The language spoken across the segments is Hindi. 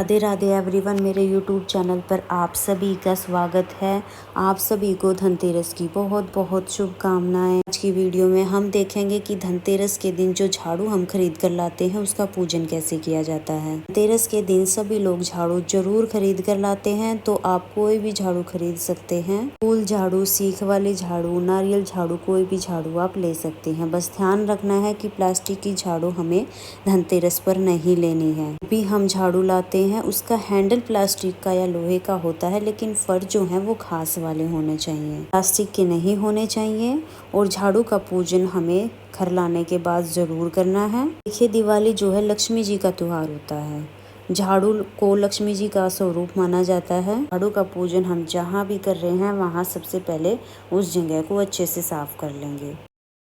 राधे राधे एवरीवन, मेरे यूट्यूब चैनल पर आप सभी का स्वागत है। आप सभी को धनतेरस की बहुत बहुत शुभकामनाएं। आज की वीडियो में हम देखेंगे कि धनतेरस के दिन जो झाड़ू हम खरीद कर लाते हैं उसका पूजन कैसे किया जाता है। धनतेरस के दिन सभी लोग झाड़ू जरूर खरीद कर लाते हैं, तो आप कोई भी झाड़ू खरीद सकते हैं। फूल झाड़ू, सीख वाली झाड़ू, नारियल झाड़ू, कोई भी झाड़ू आप ले सकते हैं। बस ध्यान रखना है कि प्लास्टिक की झाड़ू हमें धनतेरस पर नहीं लेनी है। भी हम झाड़ू लाते हैं उसका हैंडल प्लास्टिक का या लोहे का होता है, लेकिन फर जो है वो घास वाले होने चाहिए, प्लास्टिक के नहीं होने चाहिए। और झाड़ू का पूजन हमें घर लाने के बाद जरूर करना है। देखिए, दिवाली जो है लक्ष्मी जी का त्योहार होता है। झाड़ू को लक्ष्मी जी का स्वरूप माना जाता है। झाड़ू का पूजन हम जहाँ भी कर रहे हैं वहाँ सबसे पहले उस जगह को अच्छे से साफ कर लेंगे।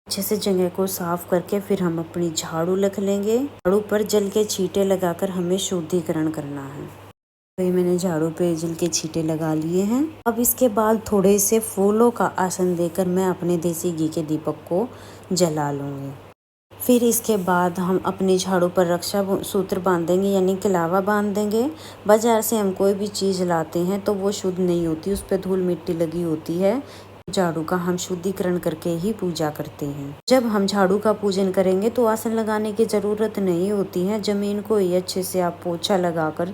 अच्छे से जगह को साफ करके फिर हम अपनी झाड़ू रख लेंगे। झाड़ू पर जल के छींटे लगाकर हमें शुद्धिकरण करना है। तो मैंने झाड़ू पे जल के छींटे लगा लिए हैं। अब इसके बाद थोड़े से फूलों का आसन देकर मैं अपने देसी घी के दीपक को जला लूँगी। फिर इसके बाद हम अपनी झाड़ू पर रक्षा सूत्र बांधेंगे, यानी किलावा बांध देंगे। बाजार से हम कोई भी चीज़ लाते हैं तो वो शुद्ध नहीं होती, उस पर धूल मिट्टी लगी होती है। झाड़ू का हम शुद्धिकरण करके ही पूजा करते हैं। जब हम झाड़ू का पूजन करेंगे तो आसन लगाने की जरूरत नहीं होती है। जमीन को ही अच्छे से आप पोछा लगाकर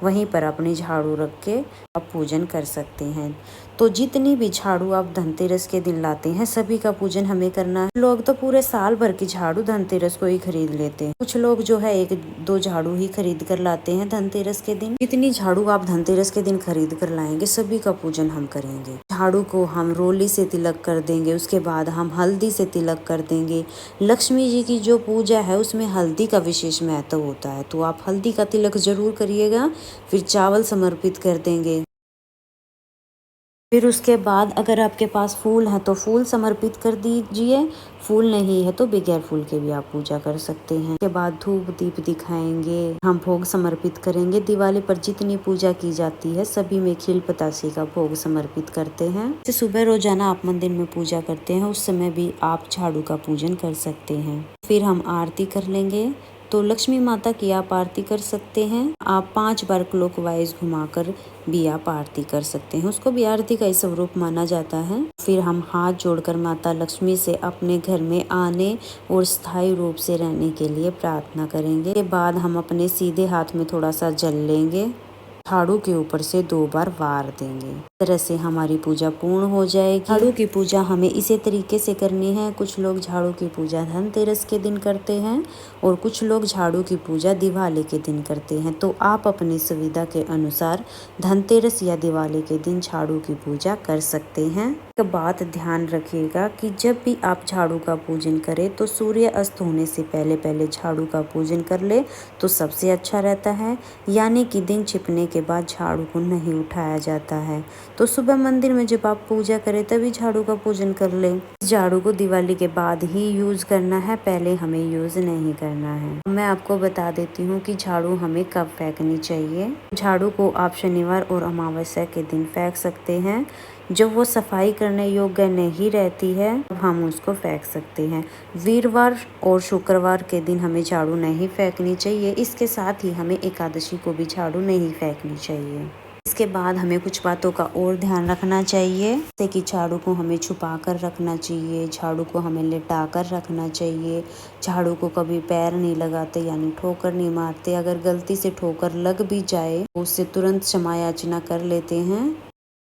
वहीं पर अपनी झाड़ू रख के आप पूजन कर सकते हैं। तो जितनी भी झाड़ू आप धनतेरस के दिन लाते हैं सभी का पूजन हमें करना है। लोग तो पूरे साल भर की झाड़ू धनतेरस को ही खरीद लेते हैं। कुछ लोग जो है एक दो झाड़ू ही खरीद कर लाते हैं धनतेरस के दिन। जितनी झाड़ू आप धनतेरस के दिन खरीद कर लाएंगे सभी का पूजन हम करेंगे। झाड़ू को हम रोली से तिलक कर देंगे, उसके बाद हम हल्दी से तिलक कर देंगे। लक्ष्मी जी की जो पूजा है उसमें हल्दी का विशेष महत्व होता है, तो आप हल्दी का तिलक जरूर करिएगा। फिर चावल समर्पित कर देंगे। फिर उसके बाद अगर आपके पास फूल है तो फूल समर्पित कर दीजिए, फूल नहीं है तो बगैर फूल के भी आप पूजा कर सकते हैं। उसके बाद धूप दीप दिखाएंगे, हम भोग समर्पित करेंगे। दिवाली पर जितनी पूजा की जाती है सभी में खील पतासे का भोग समर्पित करते हैं। सुबह रोजाना आप मंदिर में पूजा करते हैं, उस समय भी आप झाड़ू का पूजन कर सकते हैं। फिर हम आरती कर लेंगे। तो लक्ष्मी माता की आप आरती कर सकते हैं। आप 5 बार क्लॉकवाइज घुमाकर भी आप आरती कर सकते हैं, उसको भी आरती का ही स्वरूप माना जाता है। फिर हम हाथ जोड़कर माता लक्ष्मी से अपने घर में आने और स्थायी रूप से रहने के लिए प्रार्थना करेंगे। के बाद हम अपने सीधे हाथ में थोड़ा सा जल लेंगे, झाड़ू के ऊपर से 2 बार वार देंगे। इस तरह से हमारी पूजा पूर्ण हो जाएगी। झाड़ू की पूजा हमें इसी तरीके से करनी है। कुछ लोग झाड़ू की पूजा धनतेरस के दिन करते हैं और कुछ लोग झाड़ू की पूजा दिवाली के दिन करते हैं। तो आप अपनी सुविधा के अनुसार धनतेरस या दिवाली के दिन झाड़ू की पूजा कर सकते हैं। एक बात ध्यान रखिएगा कि जब भी आप झाड़ू का पूजन करें तो सूर्य अस्त होने से पहले पहले झाड़ू का पूजन कर ले तो सबसे अच्छा रहता है, यानी कि दिन छिपने के बाद झाड़ू को नहीं उठाया जाता है। तो सुबह मंदिर में जब आप पूजा करें तभी झाड़ू का पूजन कर ले। झाड़ू को दिवाली के बाद ही यूज करना है, पहले हमें यूज नहीं करना है। मैं आपको बता देती हूँ कि झाड़ू हमें कब फेंकनी चाहिए। झाड़ू को आप शनिवार और अमावस्या के दिन फेंक सकते हैं। जब वो सफाई करने योग्य नहीं रहती है तब हम उसको फेंक सकते हैं। वीरवार और शुक्रवार के दिन हमें झाड़ू नहीं फेंकनी चाहिए। इसके साथ ही हमें एकादशी को भी झाड़ू नहीं फेंकनी चाहिए। इसके बाद हमें कुछ बातों का और ध्यान रखना चाहिए, जैसे कि झाड़ू को हमें छुपा कर रखना चाहिए, झाड़ू को हमें लेटा कर रखना चाहिए, झाड़ू को कभी पैर नहीं लगाते यानी ठोकर नहीं मारते। अगर गलती से ठोकर लग भी जाए तो उससे तुरंत क्षमा याचना कर लेते हैं।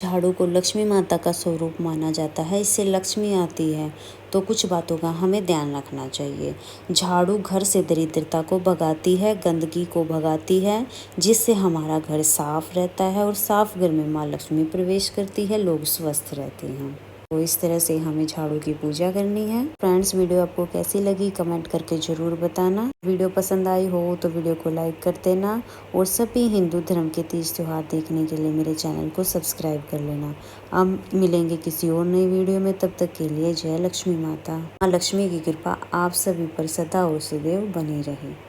झाड़ू को लक्ष्मी माता का स्वरूप माना जाता है, इससे लक्ष्मी आती है, तो कुछ बातों का हमें ध्यान रखना चाहिए। झाड़ू घर से दरिद्रता को भगाती है, गंदगी को भगाती है, जिससे हमारा घर साफ रहता है और साफ घर में माँ लक्ष्मी प्रवेश करती है, लोग स्वस्थ रहते हैं। तो इस तरह से हमें झाड़ू की पूजा करनी है। फ्रेंड्स, वीडियो आपको कैसी लगी कमेंट करके ज़रूर बताना। वीडियो पसंद आई हो तो वीडियो को लाइक कर देना और सभी हिंदू धर्म के तीज त्योहार देखने के लिए मेरे चैनल को सब्सक्राइब कर लेना। अब मिलेंगे किसी और नई वीडियो में, तब तक के लिए जय लक्ष्मी माता। माँ लक्ष्मी की कृपा आप सभी पर सदा और सदैव बनी रहे।